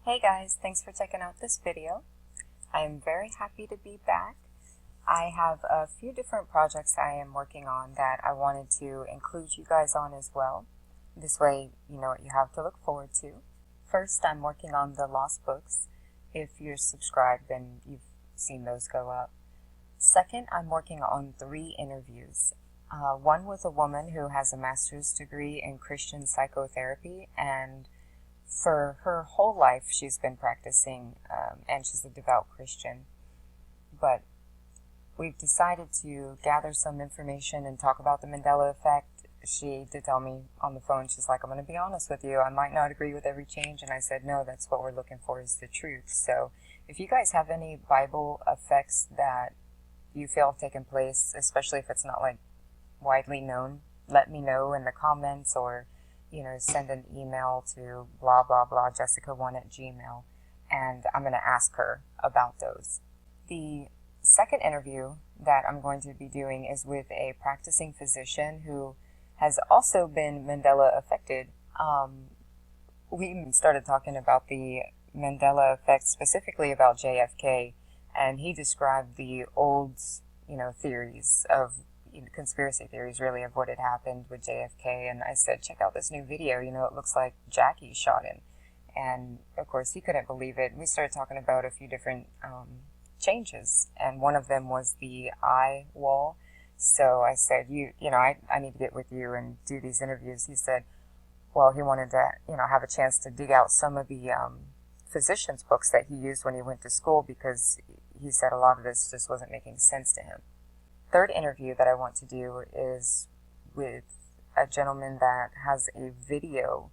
Hey guys, thanks for checking out this video. I am very happy to be back. I have a few different projects I am working on that I wanted to include you guys on as well. This way you know what you have to look forward to. First, I'm working on the lost books. If you're subscribed, then you've seen those go up. Second, I'm working on 3 interviews. One with a woman who has a master's degree in Christian psychotherapy, and for her whole life she's been practicing, and she's a devout Christian. But we've decided to gather some information and talk about the Mandela effect. She did tell me on the phone, she's like, I'm going to be honest with you, I might not agree with every change. And I said, no, that's what we're looking for, is the truth. So if you guys have any Bible effects that you feel have taken place, especially if it's not like widely known, let me know in the comments, or send an email to blah blah blah jessica1@gmail, and I'm going to ask her about those. The second interview that I'm going to be doing is with a practicing physician who has also been Mandela affected. We started talking about the Mandela effect, specifically about JFK, and he described the old theories of conspiracy theories, really, of what had happened with JFK. And I said, check out this new video, it looks like Jackie shot him. And of course he couldn't believe it. We started talking about a few different changes, and one of them was the eye wall. So I said, I need to get with you and do these interviews. He said, well, he wanted to have a chance to dig out some of the physician's books that he used when he went to school, because he said a lot of this just wasn't making sense to him. Third interview that I want to do is with a gentleman that has a video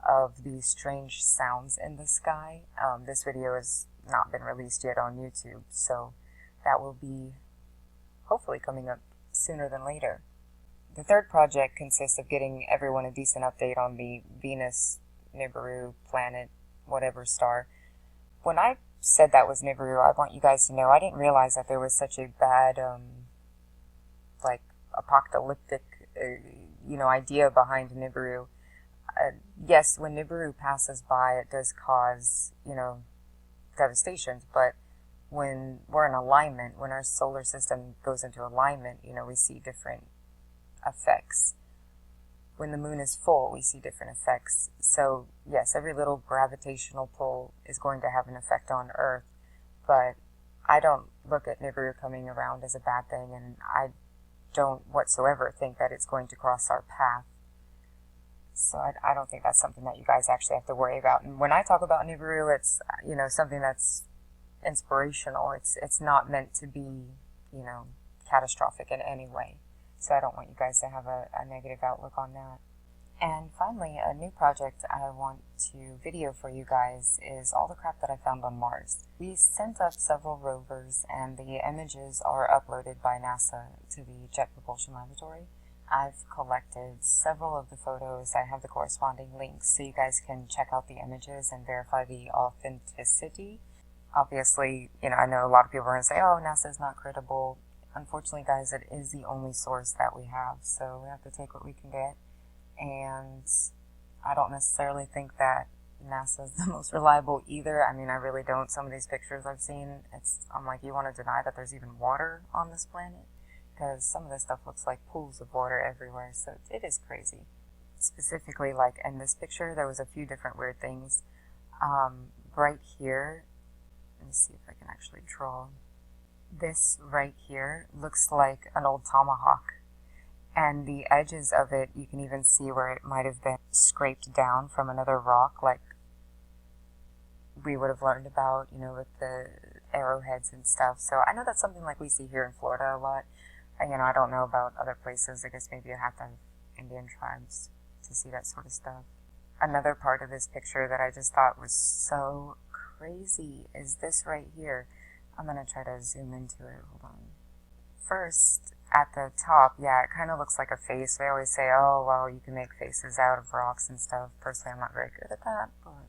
of these strange sounds in the sky. This video has not been released yet on YouTube, so that will be hopefully coming up sooner than later. The third project consists of getting everyone a decent update on the Venus, Nibiru, planet, whatever star. When I said that was Nibiru, I want you guys to know I didn't realize that there was such a bad apocalyptic idea behind Nibiru. Yes, when Nibiru passes by, it does cause devastation, but when we're in alignment, when our solar system goes into alignment, we see different effects. When the moon is full, we see different effects. So yes, every little gravitational pull is going to have an effect on Earth, but I don't look at Nibiru coming around as a bad thing, and I don't whatsoever think that it's going to cross our path. So I don't think that's something that you guys actually have to worry about. And when I talk about Nibiru, it's something that's inspirational. It's not meant to be catastrophic in any way. So I don't want you guys to have a negative outlook on that. And finally, a new project I want to video for you guys is all the crap that I found on Mars. We sent up several rovers, and the images are uploaded by NASA to the Jet Propulsion Laboratory. I've collected several of the photos. I have the corresponding links, so you guys can check out the images and verify the authenticity. Obviously, I know a lot of people are going to say, oh, NASA's not credible. Unfortunately, guys, it is the only source that we have, so we have to take what we can get. And I don't necessarily think that NASA is the most reliable either. I mean, I really don't. Some of these pictures I've seen, I'm like, you want to deny that there's even water on this planet? Because some of this stuff looks like pools of water everywhere, so it is crazy. Specifically, like in this picture, there was a few different weird things. Right here, let me see if I can actually draw. This right here looks like an old tomahawk. And the edges of it, you can even see where it might have been scraped down from another rock, like we would have learned about, with the arrowheads and stuff. So I know that's something like we see here in Florida a lot. I don't know about other places. I guess maybe you have to have Indian tribes to see that sort of stuff. Another part of this picture that I just thought was so crazy is this right here. I'm going to try to zoom into it. Hold on. First, at the top, yeah, it kind of looks like a face. They always say, oh, well, you can make faces out of rocks and stuff. Personally, I'm not very good at that, but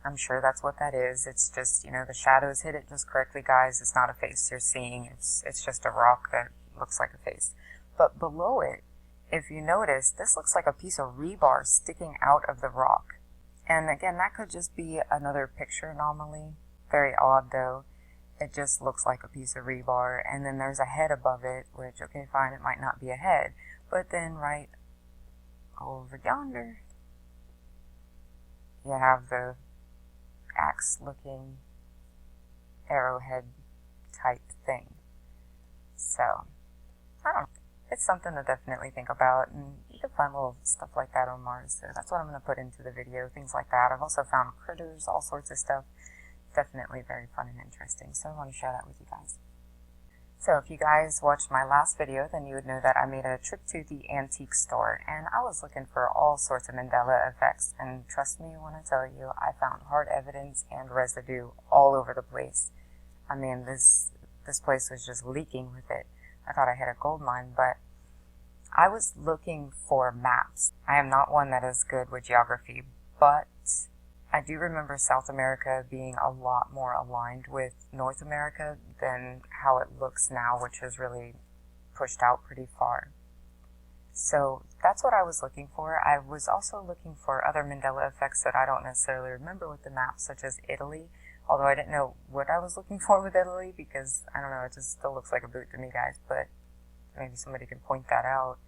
I'm sure that's what that is. It's just, the shadows hit it just correctly, guys. It's not a face you're seeing. It's just a rock that looks like a face. But below it, if you notice, this looks like a piece of rebar sticking out of the rock. And again, that could just be another picture anomaly. Very odd though. It just looks like a piece of rebar, and then there's a head above it, which, okay, fine, it might not be a head. But then right over yonder, you have the axe-looking arrowhead type thing. So, I don't know. It's something to definitely think about, and you can find little stuff like that on Mars. So that's what I'm going to put into the video, things like that. I've also found critters, all sorts of stuff. Definitely very fun and interesting, so I want to share that with you guys. So if you guys watched my last video, then you would know that I made a trip to the antique store, and I was looking for all sorts of Mandela effects, and trust me when I tell you, I found hard evidence and residue all over the place. I mean, this place was just leaking with it. I thought I hit a gold mine, but I was looking for maps. I am not one that is good with geography, but I do remember South America being a lot more aligned with North America than how it looks now, which is really pushed out pretty far. So that's what I was looking for. I was also looking for other Mandela effects that I don't necessarily remember with the map, such as Italy, although I didn't know what I was looking for with Italy because, I don't know, it just still looks like a boot to me, guys, but maybe somebody can point that out.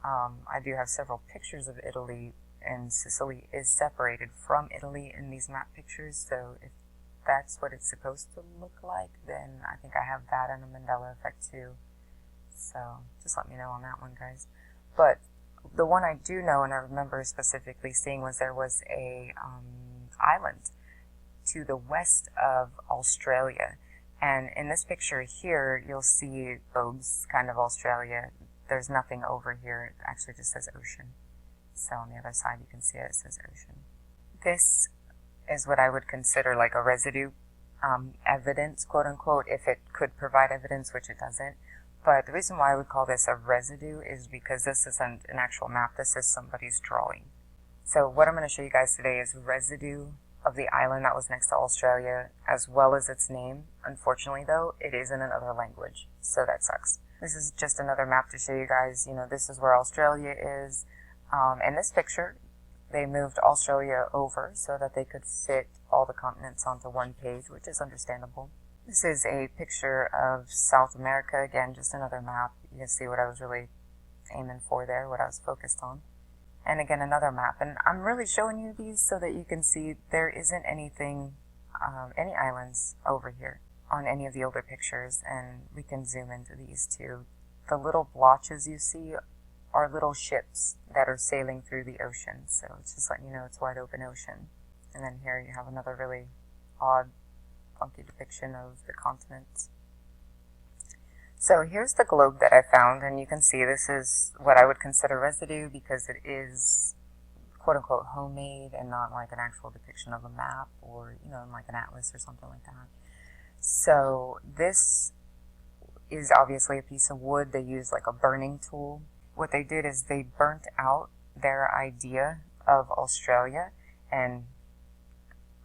I do have several pictures of Italy, and Sicily is separated from Italy in these map pictures, so if that's what it's supposed to look like, then I think I have that in a Mandela effect too. So just let me know on that one, guys. But the one I do know and I remember specifically seeing was there was a island to the west of Australia, and in this picture here you'll see Bob's kind of Australia. There's nothing over here, it actually just says ocean. So on the other side you can see it says ocean. This is what I would consider like a residue evidence, quote unquote, if it could provide evidence, which it doesn't. But the reason why I would call this a residue is because this isn't an actual map, this is somebody's drawing. So what I'm going to show you guys today is residue of the island that was next to Australia, as well as its name. Unfortunately though, it is in another language, so that sucks. This is just another map to show you guys, you know, this is where Australia is. In this picture, they moved Australia over so that they could fit all the continents onto one page, which is understandable. This is a picture of South America. Again, just another map. You can see what I was really aiming for there, what I was focused on. And again, another map. And I'm really showing you these so that you can see there isn't anything, any islands over here on any of the older pictures. And we can zoom into these too. The little blotches you see are little ships that are sailing through the ocean. So it's just letting you know it's wide open ocean. And then here you have another really odd, funky depiction of the continents. So here's the globe that I found, and you can see this is what I would consider residue because it is quote unquote homemade and not like an actual depiction of a map or, you know, like an atlas or something like that. So this is obviously a piece of wood. They used like a burning tool. What they did is they burnt out their idea of Australia, and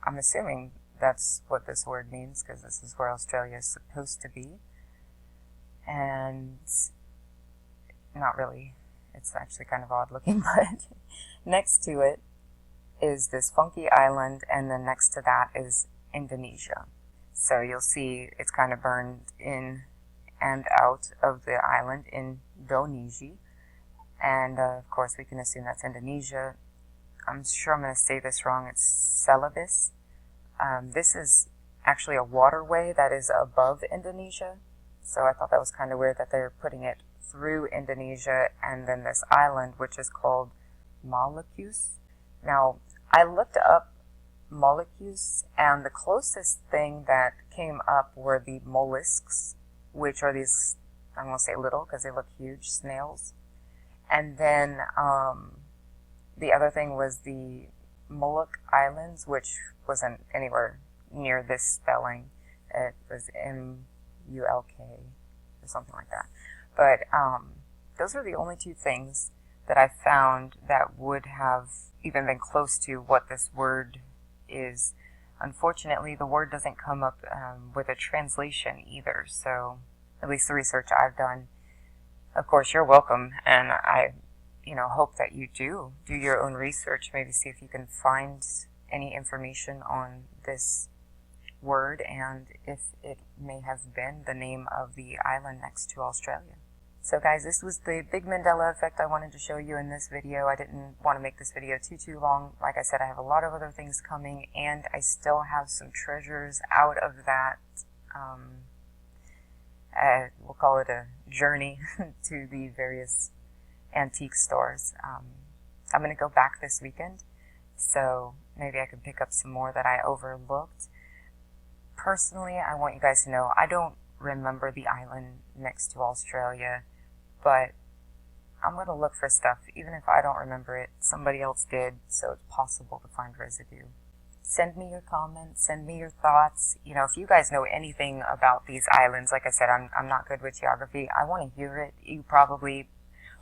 I'm assuming that's what this word means because this is where Australia is supposed to be. And not really, it's actually kind of odd looking, but next to it is this funky island, and then next to that is Indonesia. So you'll see it's kind of burned in and out of the island, Indonesia. And of course we can assume that's Indonesia. I'm sure I'm going to say this wrong. It's Celebes. This is actually a waterway that is above Indonesia. So I thought that was kind of weird that they're putting it through Indonesia and then this island, which is called Malukus. Now, I looked up Malukus, and the closest thing that came up were the mollusks, which are these, I'm going to say little because they look huge, snails. And then the other thing was the Molucca Islands, which wasn't anywhere near this spelling. It was M-U-L-K or something like that. But those are the only two things that I found that would have even been close to what this word is. Unfortunately, the word doesn't come up with a translation either, so at least the research I've done. Of course, you're welcome, and I hope that you do your own research, maybe see if you can find any information on this word and if it may have been the name of the island next to Australia. So guys, this was the big Mandela effect I wanted to show you in this video. I didn't want to make this video too long. Like I said, I have a lot of other things coming, and I still have some treasures out of that, we'll call it a journey to the various antique stores. I'm going to go back this weekend, so maybe I can pick up some more that I overlooked. Personally, I want you guys to know I don't remember the island next to Australia, but I'm going to look for stuff. Even if I don't remember it, somebody else did, so it's possible to find residue. Send me your comments, send me your thoughts. You know, if you guys know anything about these islands, like I said, I'm not good with geography. I want to hear it. You probably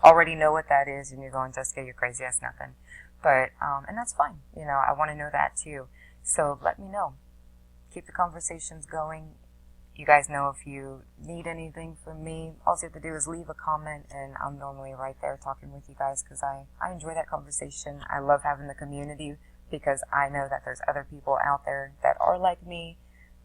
already know what that is, and you're going, Jessica, you're crazy, that's nothing. But, and that's fine. You know, I want to know that too. So let me know. Keep the conversations going. You guys know if you need anything from me, all you have to do is leave a comment, and I'm normally right there talking with you guys because I enjoy that conversation. I love having the community because I know that there's other people out there that are like me,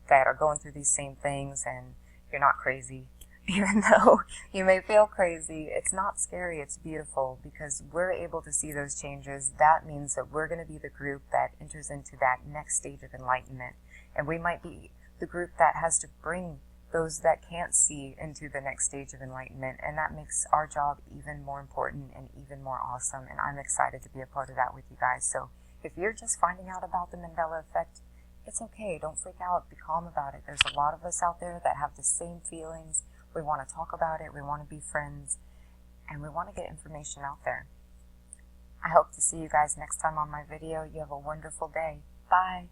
that are going through these same things, and you're not crazy. Even though you may feel crazy, it's not scary, it's beautiful because we're able to see those changes. That means that we're going to be the group that enters into that next stage of enlightenment, and we might be the group that has to bring those that can't see into the next stage of enlightenment, and that makes our job even more important and even more awesome, and I'm excited to be a part of that with you guys. So if you're just finding out about the Mandela effect, it's okay, don't freak out, be calm about it. There's a lot of us out there that have the same feelings. We want to talk about it, we want to be friends, and we want to get information out there. I hope to see you guys next time on my video. You have a wonderful day. Bye.